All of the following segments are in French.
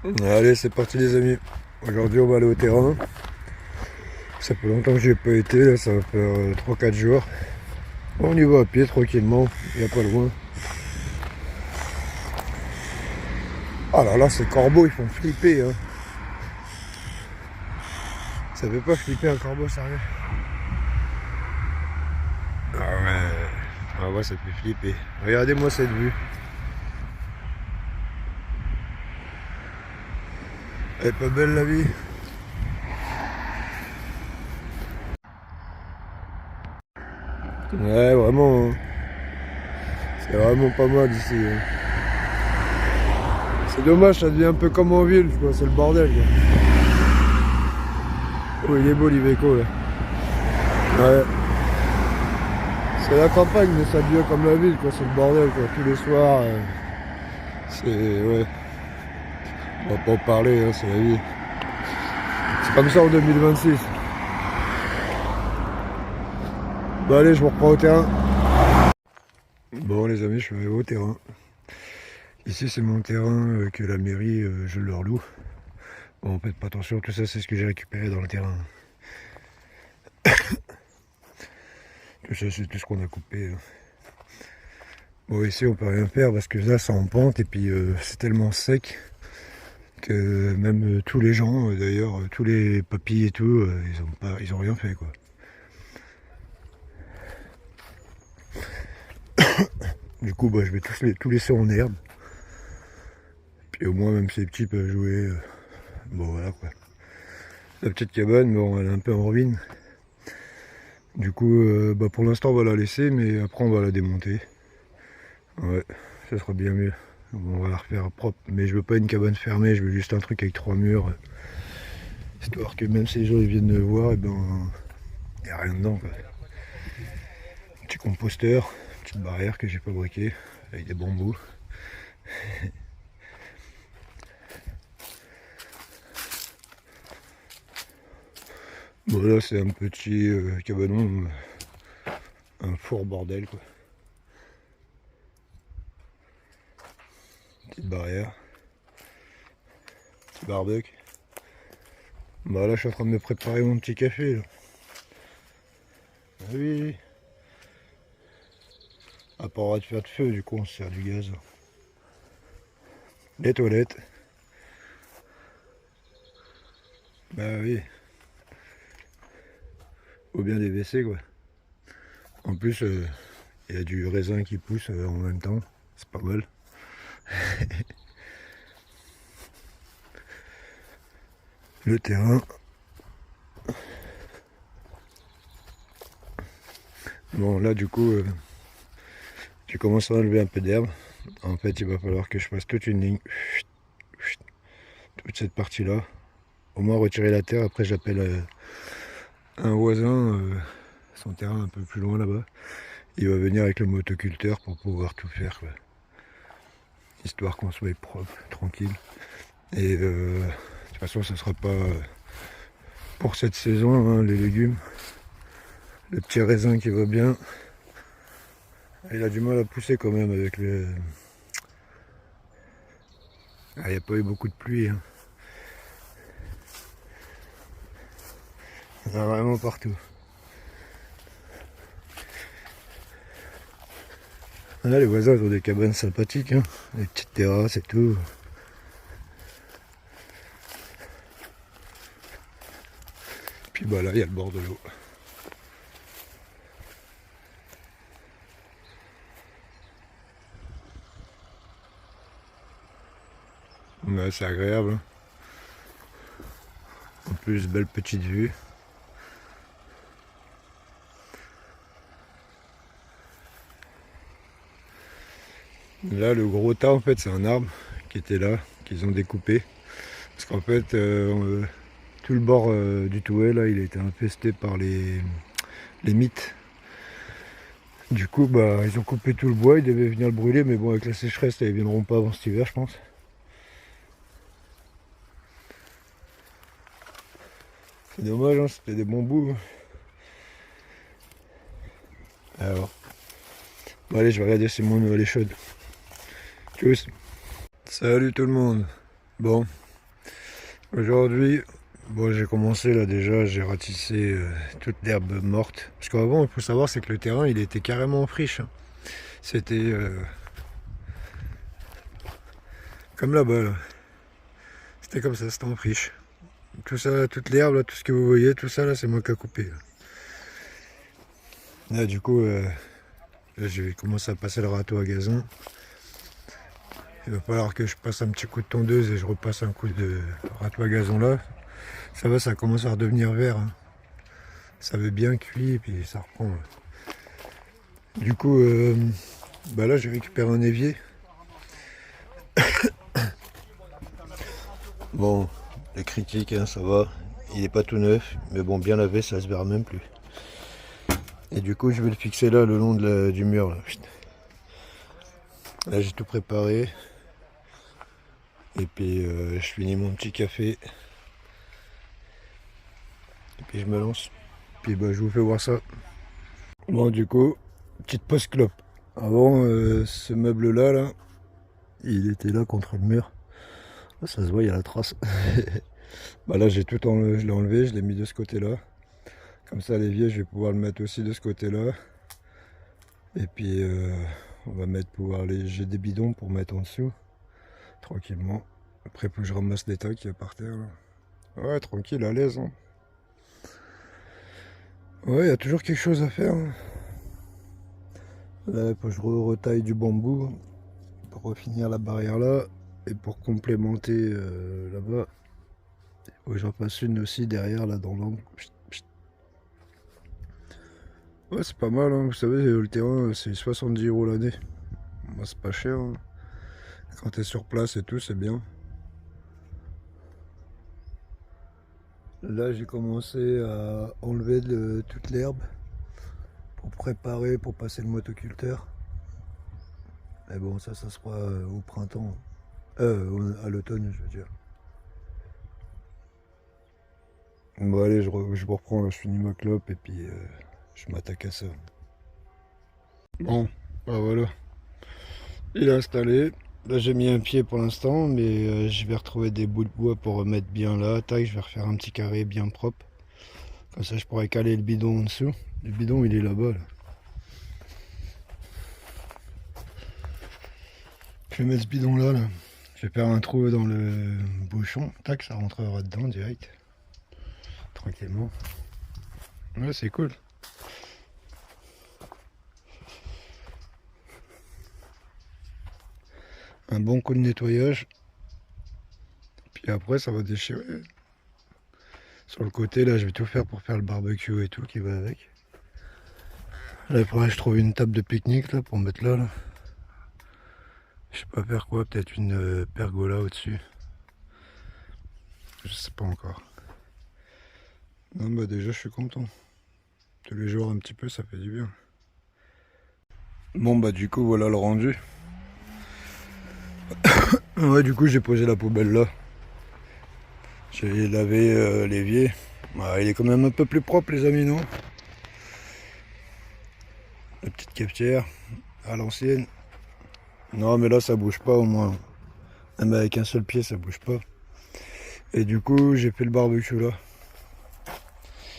Allez, c'est parti les amis. Aujourd'hui on va aller au terrain. Ça fait longtemps que j'y ai pas été, là ça va faire 3-4 jours. On y va à pied tranquillement, il n'y a pas loin. Ah là là, ces corbeaux ils font flipper hein. Ça fait pas flipper un corbeau sérieux? Ah ouais, ça fait flipper. Regardez-moi cette vue. Elle est pas belle la vie? Ouais vraiment hein. C'est vraiment pas mal ici hein. C'est dommage, ça devient un peu comme en ville, quoi. C'est le bordel quoi. Oh il est beau l'Iveco là. Ouais. C'est la campagne mais ça devient comme la ville quoi, c'est le bordel quoi. Tous les soirs c'est ouais. On va pas en parler hein, c'est la vie. C'est comme ça en 2026. Bon allez, je vous reprends au terrain. Bon les amis, je suis arrivé au terrain. Ici c'est mon terrain que la mairie je leur loue. Bon faites pas attention, tout ça c'est ce que j'ai récupéré dans le terrain. Tout ça c'est tout ce qu'on a coupé. Bon ici on peut rien faire parce que là c'est en pente et puis c'est tellement sec que même tous les gens d'ailleurs, tous les papis et tout, ils ont rien fait quoi. Du coup bah, je vais tout laisser en herbe. Puis au moins même ces petits peuvent jouer. Bon voilà quoi. La petite cabane, bon elle est un peu en ruine. Du coup bah, pour l'instant on va la laisser mais après on va la démonter. Ouais, ça sera bien mieux. Bon, on va la refaire propre, mais je veux pas une cabane fermée, je veux juste un truc avec 3 murs. Histoire que même si les gens ils viennent me voir, et ben il n'y a rien dedans quoi. Petit composteur, petite barrière que j'ai fabriquée avec des bambous. Bon là c'est un petit cabanon, un four bordel quoi. Petite barrière, petit barbecue. Bah là je suis en train de me préparer mon petit café là. Ah oui. À part de faire de feu, du coup on se sert du gaz. Les toilettes. Bah oui. Ou bien des WC quoi. En plus il y a du raisin qui pousse en même temps. C'est pas mal. Le terrain. Bon là du coup j'ai commencé à enlever un peu d'herbe. En fait il va falloir que je fasse toute une ligne. Toute cette partie là. Au moins retirer la terre. Après j'appelle un voisin, son terrain un peu plus loin là-bas. Il va venir avec le motoculteur pour pouvoir tout faire quoi. Histoire qu'on soit propre, tranquille. Et de toute façon ça sera pas pour cette saison hein, les légumes. Le petit raisin qui va bien. Il a du mal à pousser quand même avec le... Ah, il n'y a pas eu beaucoup de pluie. Hein. Il y en a vraiment partout. Là, les voisins ont des cabanes sympathiques, hein. Des petites terrasses et tout. Puis bah là, il y a le bord de l'eau. Ouais, c'est agréable. Hein. En plus, belle petite vue. Là, le gros tas, en fait, c'est un arbre qui était là, qu'ils ont découpé. Parce qu'en fait, tout le bord du Touet, là, il a été infesté par les mites. Du coup, bah, ils ont coupé tout le bois, ils devaient venir le brûler, mais bon, avec la sécheresse, ils viendront pas avant cet hiver, je pense. C'est dommage, hein, c'était des bons bouts. Alors, bon, allez, je vais regarder si mon eau elle est chaude. Tchuss. Salut tout le monde. Bon, Aujourd'hui, bon, j'ai commencé là déjà, j'ai ratissé toute l'herbe morte. Parce qu'avant, il faut savoir, c'est que le terrain, il était carrément en friche, hein. C'était comme là-bas, là. C'était comme ça, c'était en friche. Tout ça, toute l'herbe, là, tout ce que vous voyez, tout ça, là, c'est moi qui ai coupé. Là, du coup, là, je vais commencer à passer le râteau à gazon. Il va falloir que je passe un petit coup de tondeuse et je repasse un coup de râteau à gazon là. Ça va, ça commence à redevenir vert, hein. Ça veut bien cuit et puis ça reprend. Du coup, bah là j'ai récupéré un évier. Bon, le critique, hein, ça va. Il n'est pas tout neuf, mais bon, bien lavé, ça se verra même plus. Et du coup, je vais le fixer là, le long de du mur. Là, j'ai tout préparé. Et puis, je finis mon petit café. Et puis, je me lance. Puis, bah, je vous fais voir ça. Bon, du coup, petite pause clope. Avant, ce meuble-là, là, il était là contre le mur. Ah, ça se voit, il y a la trace. Bah là, j'ai tout enlevé, je l'ai enlevé, je l'ai mis de ce côté-là. Comme ça, l'évier, je vais pouvoir le mettre aussi de ce côté-là. Et puis, on va mettre j'ai des bidons pour mettre en dessous, tranquillement. Après, faut que je ramasse les tas qu'il y a par terre, là. Ouais, tranquille, à l'aise, hein. Ouais, il y a toujours quelque chose à faire, hein. Là, il faut que je retaille du bambou pour refinir la barrière là. Et pour complémenter là-bas, il faut que j'en fasse une aussi derrière, là, dans l'angle. Ouais, c'est pas mal, hein. Vous savez, le terrain, c'est 70 € l'année. Moi, c'est pas cher, hein. Quand t'es sur place et tout, c'est bien. Là, j'ai commencé à enlever toute l'herbe pour préparer, pour passer le motoculteur. Mais bon, ça sera au printemps. À l'automne, je veux dire. Bon, allez, je vous reprends, là, je finis ma clope et puis je m'attaque à ça. Bon, bah voilà. Il est installé. Là, j'ai mis un pied pour l'instant, mais je vais retrouver des bouts de bois pour remettre bien là. Tac, je vais refaire un petit carré bien propre. Comme ça, je pourrais caler le bidon en dessous. Le bidon, il est là-bas, là. Je vais mettre ce bidon là, là. Je vais faire un trou dans le bouchon. Tac, ça rentrera dedans direct. Tranquillement. Ouais, c'est cool. Un bon coup de nettoyage. Puis après, ça va déchirer. Sur le côté, là, je vais tout faire pour faire le barbecue et tout qui va avec. Là, il faudrait que je trouve une table de pique-nique là pour mettre là, là. Je sais pas faire quoi, peut-être une pergola au-dessus. Je sais pas encore. Non, bah déjà, je suis content. Tous les jours un petit peu, ça fait du bien. Bon, bah du coup, voilà le rendu. Ouais, du coup, j'ai posé la poubelle là. J'ai lavé l'évier. Bah, il est quand même un peu plus propre, les amis, non? La petite cafetière à l'ancienne. Non, mais là, ça bouge pas au moins. Même avec un seul pied, ça bouge pas. Et du coup, j'ai fait le barbecue là.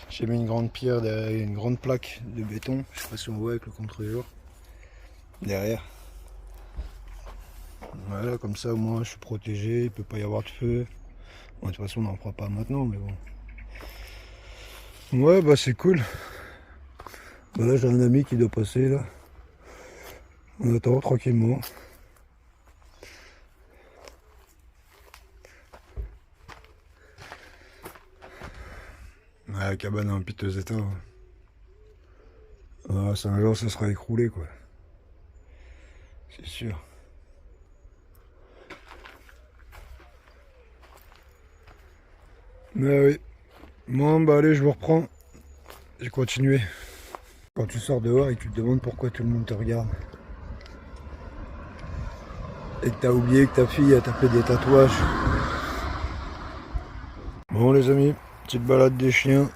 J'ai mis une grande pierre derrière, une grande plaque de béton. Je sais pas si on voit avec le contre-jour. Derrière. Voilà, comme ça au moins je suis protégé, il peut pas y avoir de feu. Bon, de toute façon on n'en fera pas maintenant, mais bon. Ouais, bah c'est cool. Bah là j'ai un ami qui doit passer là. On attend tranquillement. Ouais, la cabane est en piteux état. Ah, Saint-Jean, ça sera écroulé quoi. C'est sûr. Mais oui. Bon, bah allez, je vous reprends. J'ai continué. Quand tu sors dehors et que tu te demandes pourquoi tout le monde te regarde. Et que t'as oublié que ta fille a tapé des tatouages. Bon les amis, petite balade des chiens.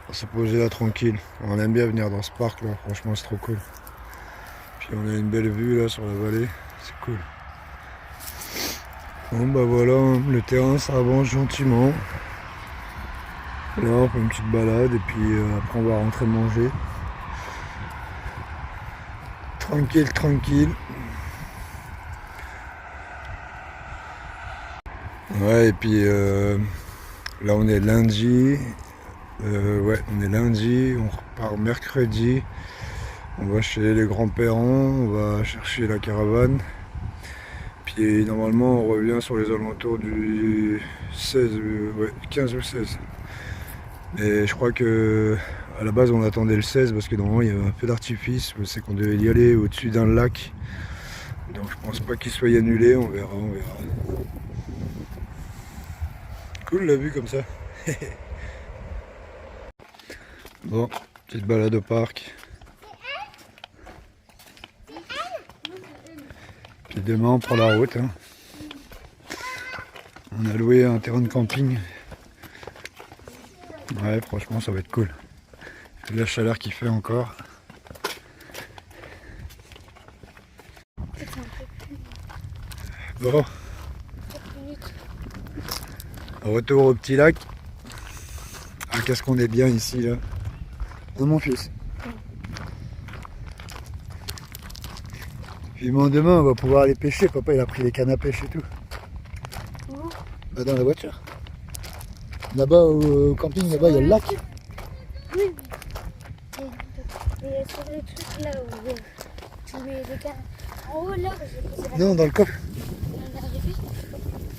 On s'est posé là tranquille. On aime bien venir dans ce parc là, franchement c'est trop cool. Puis on a une belle vue là sur la vallée, c'est cool. Bon bah voilà, le terrain ça avance gentiment. Là on fait une petite balade et puis après on va rentrer manger. Tranquille, tranquille. Ouais et puis là on est lundi. Ouais on est lundi, on repart mercredi. On va chez les grands-parents, on va chercher la caravane. Puis normalement on revient sur les alentours du 16, ouais, 15 ou 16. Mais je crois que à la base on attendait le 16 parce que normalement il y avait un peu d'artifice, c'est qu'on devait y aller au-dessus d'un lac. Donc je pense pas qu'il soit annulé, on verra, on verra. Cool la vue comme ça. Bon, petite balade au parc. Puis demain on prend la route. Hein. On a loué un terrain de camping. Ouais, franchement, ça va être cool. La chaleur qu'il fait encore. Bon. Retour au petit lac. Ah, qu'est-ce qu'on est bien ici, là. Oh, mon fils. Puis bon, demain, on va pouvoir aller pêcher. Papa, il a pris les cannes à pêche et tout. Bah, dans la voiture. Là-bas, au camping, là-bas, il y a le lac. Oui, mais sur le truc là où tu mets les cannes. En haut là, j'ai posé la Non, dans le coffre. on est arrivé.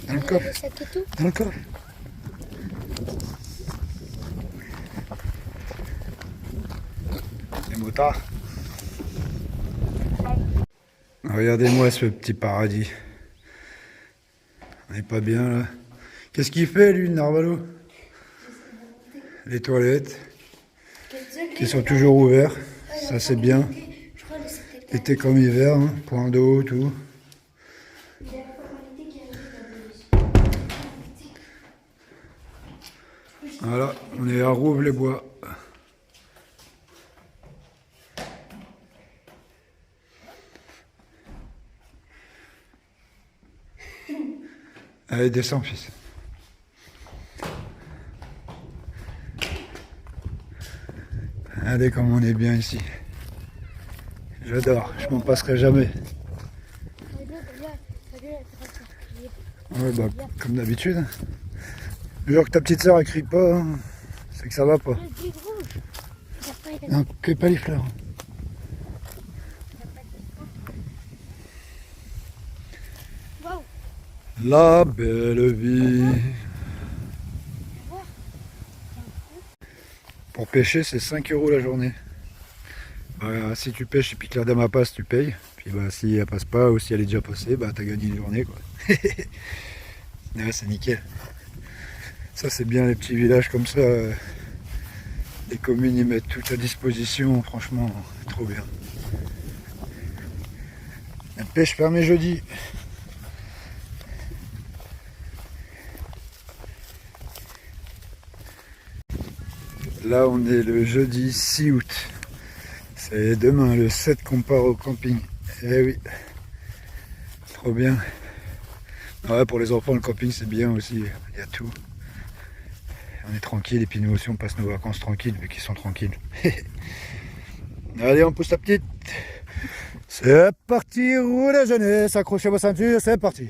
Dans le coffre. Le sac et tout. Dans le coffre. Les motards. Regardez-moi ce petit paradis. On n'est pas bien là. Qu'est-ce qu'il fait lui, le narvalo? Les toilettes qui sont toujours ouvertes. Ça c'est bien. Été comme hiver, hein. Point d'eau, tout. Voilà, on est à Rouve-les-Bois. Allez, descends, fils. Allez, comme on est bien ici. J'adore, je m'en passerai jamais. Ouais, bah, comme d'habitude. Le jour que ta petite sœur elle crie pas, hein, c'est que ça va pas. Non, cueille pas les fleurs. La belle vie. Pour pêcher, c'est 5 € la journée. Bah, si tu pêches et puis que la dame passe, tu payes. Puis bah, si elle passe pas ou si elle est déjà passée, bah t'as gagné une journée quoi. Ouais, c'est nickel. Ça c'est bien les petits villages comme ça. Les communes y mettent tout à disposition, franchement, trop bien. La pêche fermée jeudi. Là on est le jeudi 6 août. C'est demain le 7 qu'on part au camping. Eh oui. Trop bien. Ouais, pour les enfants le camping c'est bien aussi. Il y a tout. On est tranquille et puis nous aussi on passe nos vacances tranquilles vu qu'ils sont tranquilles. Allez on pousse la petite. C'est parti, roulez jeunesse, accrochez vos ceintures, c'est parti.